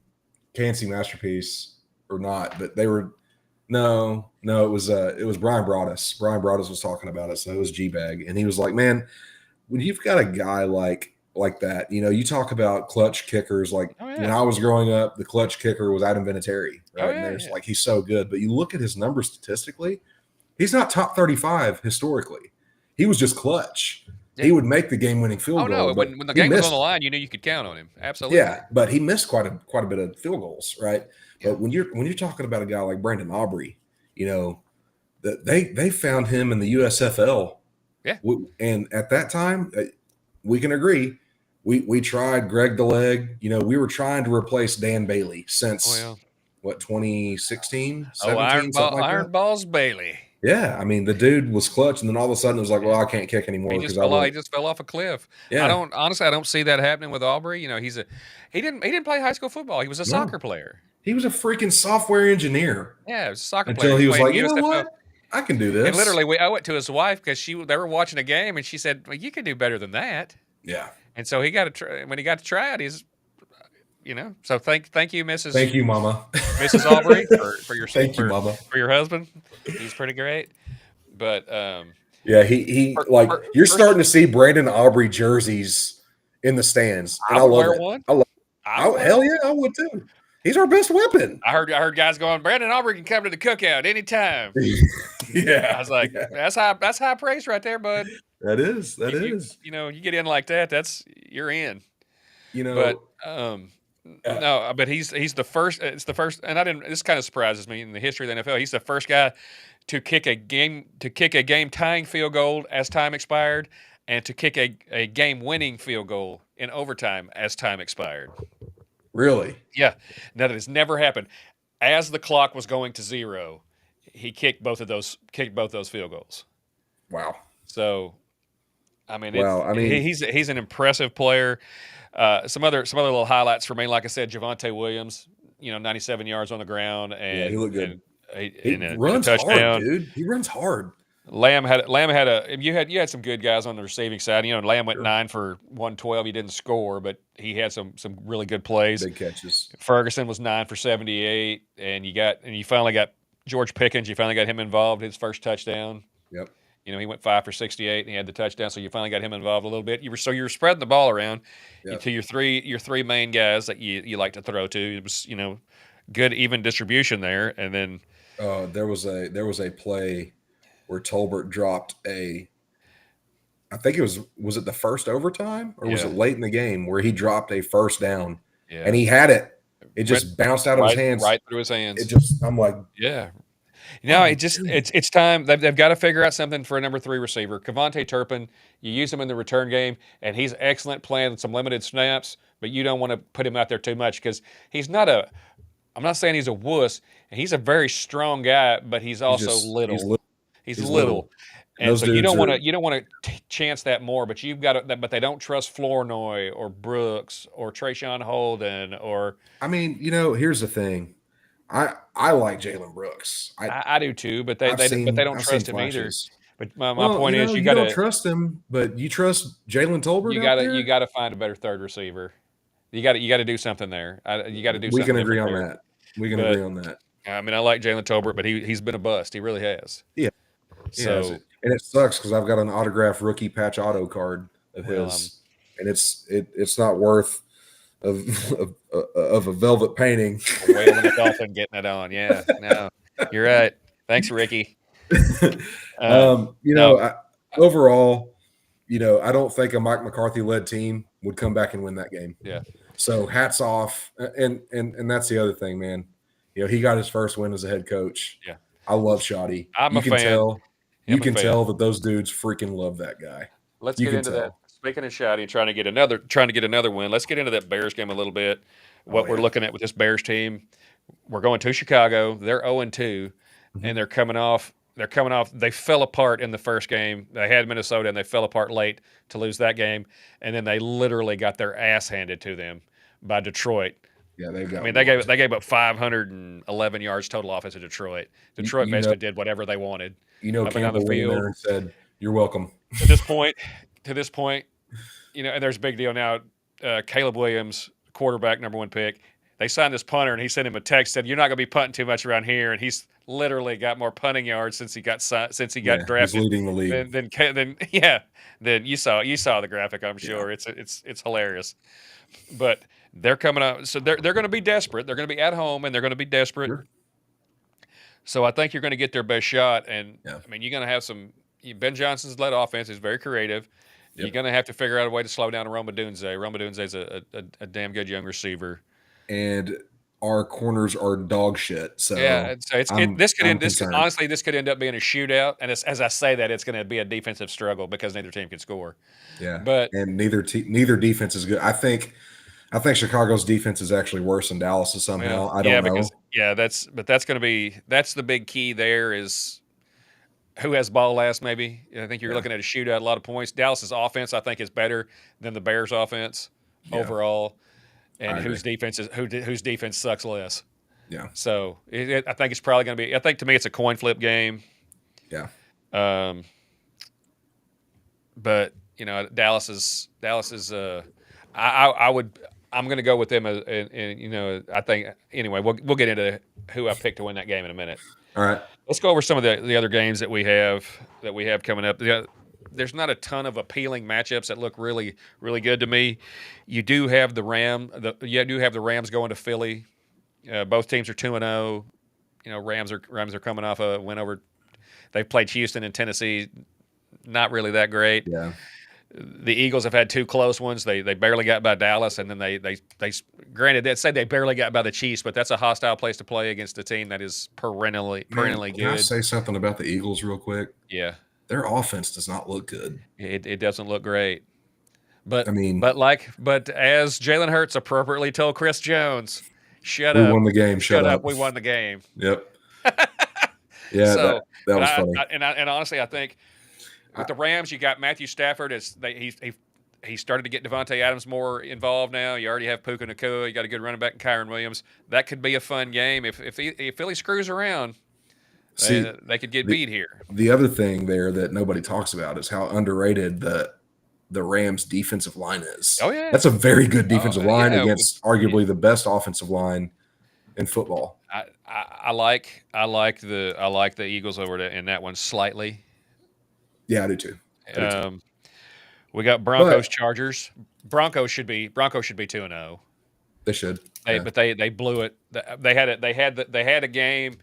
KNC Masterpiece or not, but they were. No, it was Brian Broaddus. Brian Broaddus was talking about it, so it was G-Bag, and he was like, man, when you've got a guy like that, you talk about clutch kickers. Like when I was growing up, the clutch kicker was Adam Vinatieri, right? And there's like, he's so good, but you look at his numbers statistically, he's not top 35 historically. He was just clutch. Yeah. He would make the game-winning field goal. Oh no, when the game was on the line, you knew you could count on him. Absolutely. Yeah, but he missed quite a bit of field goals, right? Yeah. But when you're talking about a guy like Brandon Aubrey, they found him in the USFL. Yeah, and at that time, we can agree. We tried Greg DeLeg. We were trying to replace Dan Bailey since 2016, 17, Iron Balls Bailey. Yeah, I mean the dude was clutch, and then all of a sudden it was like, well, I can't kick anymore because he just fell off a cliff. Yeah. I don't see that happening with Aubrey. He didn't play high school football. He was a soccer player. He was a freaking software engineer. Yeah, he was a soccer player. Until he was like, you know what? I can do this. And literally, we owe it to his wife because they were watching a game, and she said, well, you can do better than that. Yeah. And so he got to try. When he got to try it, he's, So thank you, Mrs. Thank you, Mama. Mrs. Aubrey, for your thank you, Mama, for your husband. He's pretty great. But yeah, you're starting to see Brandon Aubrey jerseys in the stands, and I love it. One. Hell yeah, I would too. He's our best weapon. I heard guys going, Brandon Aubrey can come to the cookout anytime. Yeah, I was like, that's high praise right there, bud. That is. You get in like that, you're in. But no, but he's the first. It's the first, and this kind of surprises me in the history of the NFL. He's the first guy to kick a game tying field goal as time expired, and to kick a game winning field goal in overtime as time expired. Really? Yeah. Now that has never happened. As the clock was going to 0, he kicked both those field goals. Wow. So, I mean, he's an impressive player. Some other little highlights for me, like I said, Javonte Williams, 97 yards on the ground, and he looked good. He runs a touchdown. Hard, dude. He runs hard. Lamb had you had some good guys on the receiving side. Lamb went 9 for 112. He didn't score, but he had some really good plays. Big catches. Ferguson was 9 for 78, and you finally got George Pickens. You finally got him involved. His first touchdown. Yep. He went 5 for 68, and he had the touchdown. So you finally got him involved a little bit. You were spreading the ball around to your three main guys that you like to throw to. It was good even distribution there, and then there was a play. where Tolbert dropped I think was it the first overtime or was Yeah. it late in the game where he dropped a first down Yeah. and he had it. It just bounced out of his hands. Right through his hands. I'm like, yeah. No, it's time. They've got to figure out something for a number 3 receiver. Kevontae Turpin, you use him in the return game, and he's excellent playing some limited snaps, but you don't want to put him out there too much because he's not I'm not saying he's a wuss, and he's a very strong guy, but he's also little. He's little. And so you don't want to chance that more, but you've got to, but they don't trust Flournoy or Brooks or Trayshawn Holden or. I mean, here's the thing. I like Jalen Brooks. I do too, but they don't trust him either. But my point is, you got to trust him, but you trust Jalen Tolbert. You got to find a better third receiver. You got to do something there. You got to do. We something can agree on that. We can agree on that. I mean, I like Jalen Tolbert, but he's been a bust. He really has. Yeah. So and it sucks because I've got an autographed rookie patch auto card of his, and it's not worth of a velvet painting. Wailing the dolphin getting it on. Yeah, no, you're right. Thanks, Ricky. Overall, I don't think a Mike McCarthy led team would come back and win that game. Yeah. So hats off, and that's the other thing, man. He got his first win as a head coach. Yeah. I love Shoddy. I'm a fan. You can tell that those dudes freaking love that guy. Let's get into that. Speaking of Shoddy and trying to get another win, let's get into that Bears game a little bit. What we're looking at with this Bears team, we're going to Chicago. They're 0-2, and they're coming off. They fell apart in the first game. They had Minnesota, and they fell apart late to lose that game. And then they literally got their ass handed to them by Detroit. Yeah, they gave up 511 yards total offense to Detroit. Detroit basically did whatever they wanted. Campbell went in there and said, "You're welcome." To this point, and there's a big deal now. Caleb Williams, quarterback, number 1 pick. They signed this punter, and he sent him a text, said, "You're not going to be punting too much around here." And he's literally got more punting yards since he got drafted. He's leading the league. Then you saw the graphic. I'm sure it's hilarious. But they're coming out, so they're going to be desperate. They're going to be at home, and they're going to be desperate. Sure. So I think you're going to get their best shot. And yeah. I mean, you're going to have some. Ben Johnson's led offense is very creative. Yep. You're going to have to figure out a way to slow down Roma Dunze. Roma Dunze is a damn good young receiver. And our corners are dog shit. So yeah, this could end up being a shootout. And as I say that, it's going to be a defensive struggle because neither team can score. Yeah, and neither defense is good. I think Chicago's defense is actually worse than Dallas's somehow. I don't know. That's the big key there is who has ball last. Maybe I think you're looking at a shootout, a lot of points. Dallas's offense I think is better than the Bears' offense overall. And whose defense sucks less? Yeah. So I think it's probably going to be. I think to me it's a coin flip game. Yeah. But Dallas is. I'm going to go with them, and I think anyway. We'll get into who I picked to win that game in a minute. All right. Let's go over some of the other games that we have coming up. There's not a ton of appealing matchups that look really, really good to me. You do have the Rams going to Philly. Both teams are 2-0. Rams are coming off a win over. They've played Houston and Tennessee. Not really that great. Yeah. The Eagles have had 2 close ones. They barely got by Dallas, and then they granted they'd say they barely got by the Chiefs, but that's a hostile place to play against a team that is perennially good. Can I say something about the Eagles real quick? Yeah. Their offense does not look good. It doesn't look great. But I mean, but as Jalen Hurts appropriately told Chris Jones, shut up. We won the game. Shut up. We won the game. Yep. Yeah, so, that was funny. And honestly, I think with the Rams, you got Matthew Stafford. He started to get Devontae Adams more involved now. You already have Puka Nacua. You got a good running back in Kyron Williams. That could be a fun game if Philly screws around. They could get beat here. The other thing there that nobody talks about is how underrated the Rams' defensive line is. Oh yeah, that's a very good defensive line against arguably the best offensive line in football. I like the Eagles over in that one slightly. Yeah, I do too. We got Broncos Chargers. Broncos should be 2-0. They should. But they blew it. They had a game.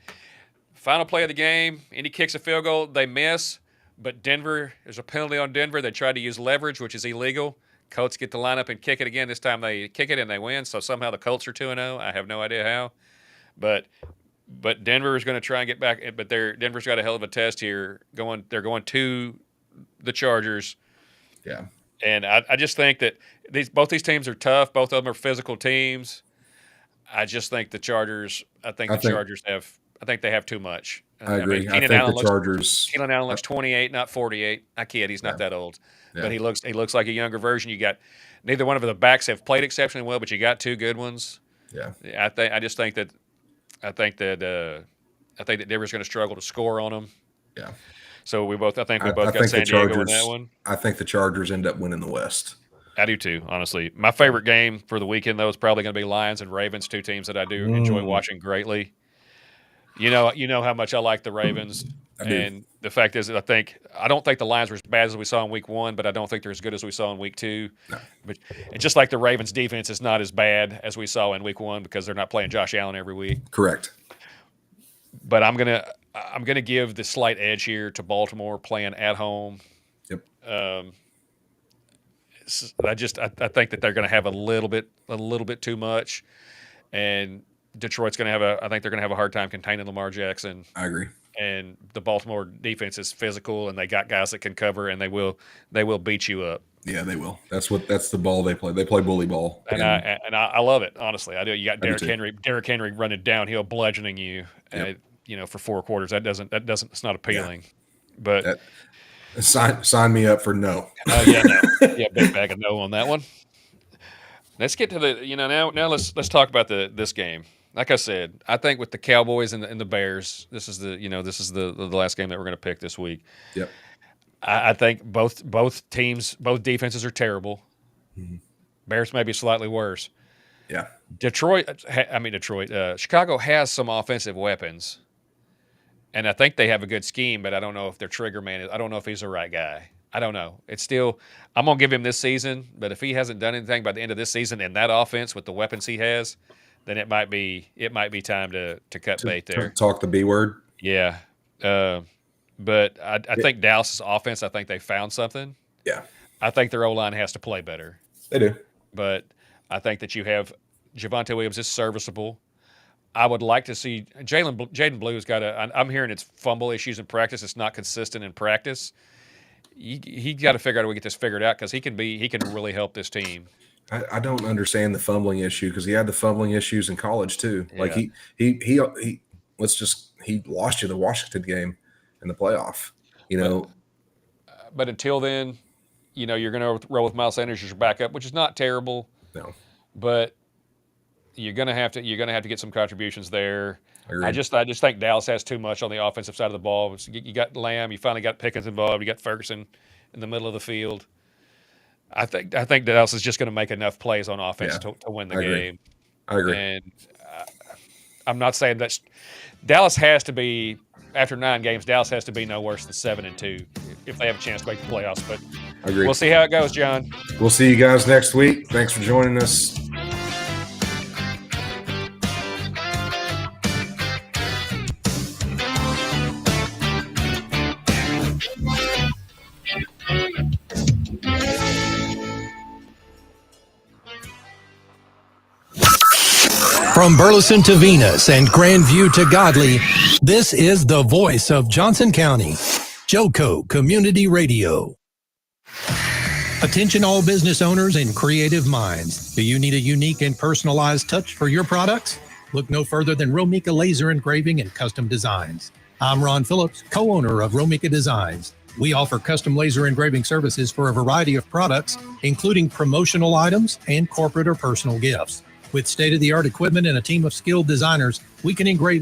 Final play of the game. Indy kicks a field goal. They miss, but there's a penalty on Denver. They tried to use leverage, which is illegal. Colts get to line up and kick it again. This time they kick it and they win. So somehow the Colts are 2-0. I have no idea how, but Denver is going to try and get back. But Denver's got a hell of a test here. They're going to the Chargers. Yeah. And I just think that both these teams are tough. Both of them are physical teams. I just think the Chargers. I think they have too much. I agree. I think the Chargers. Keenan Allen looks 28, not 48. I kid. He's not that old, but he looks like a younger version. You got neither one of the backs have played exceptionally well, but you got two good ones. Yeah. I think that Denver's going to struggle to score on them. Yeah. So I think we both got San Diego in that one. I think the Chargers end up winning the West. I do too, honestly. My favorite game for the weekend, though, is probably going to be Lions and Ravens, two teams that I do enjoy watching greatly. You know how much I like the Ravens, and the fact is that I don't think the Lions were as bad as we saw in Week 1, but I don't think they're as good as we saw in Week 2. No. But and just like the Ravens' defense is not as bad as we saw in Week 1 because they're not playing Josh Allen every week. Correct. But I'm gonna give the slight edge here to Baltimore playing at home. Yep. I think that they're going to have a little bit too much, and Detroit's going to I think they're going to have a hard time containing Lamar Jackson. I agree. And the Baltimore defense is physical, and they got guys that can cover, and they will beat you up. Yeah, they will. That's the ball they play. They play bully ball, and I love it. Honestly, I do. You got Derrick Henry running downhill, bludgeoning you. Yep. For 4 quarters. That doesn't. It's not appealing. Yeah. But sign me up for no. No. Yeah, big bag of no on that one. Let's get to the. Now let's talk about this game. Like I said, I think with the Cowboys and the Bears, this is the last game that we're going to pick this week. Yep. I think both defenses are terrible. Mm-hmm. Bears may be slightly worse. Yeah. Chicago has some offensive weapons, and I think they have a good scheme, but I don't know if their trigger man I don't know if he's the right guy. I don't know. It's still I'm going to give him this season, but if he hasn't done anything by the end of this season in that offense with the weapons he has, then it might be time to cut bait there. Talk the B word. Yeah. But I think Dallas's offense, I think they found something. Yeah. I think their O-line has to play better. They do. But I think that you have Javonte Williams is serviceable. I would like to see Jaden Blue's got I'm hearing it's fumble issues in practice. It's not consistent in practice. He got to figure out a way to get this figured out because he can really help this team. I don't understand the fumbling issue because he had the fumbling issues in college too. Yeah. Like he lost you the Washington game in the playoff. But until then, you're going to roll with Miles Sanders as your backup, which is not terrible. No. But you're going to have to get some contributions there. Agreed. I just think Dallas has too much on the offensive side of the ball. You got Lamb, you finally got Pickens involved, you got Ferguson in the middle of the field. I think Dallas is just going to make enough plays on offense to win the game. I agree. And I'm not saying that Dallas has to be after 9 games. Dallas has to be no worse than 7-2 if they have a chance to make the playoffs. But Agreed. We'll see how it goes, John. We'll see you guys next week. Thanks for joining us. From Burleson to Venus and Grandview to Godley, this is the voice of Johnson County, Joco Community Radio. Attention all business owners and creative minds. Do you need a unique and personalized touch for your products? Look no further than Romika Laser Engraving and Custom Designs. I'm Ron Phillips, co-owner of Romika Designs. We offer custom laser engraving services for a variety of products, including promotional items and corporate or personal gifts. With state-of-the-art equipment and a team of skilled designers, we can engrave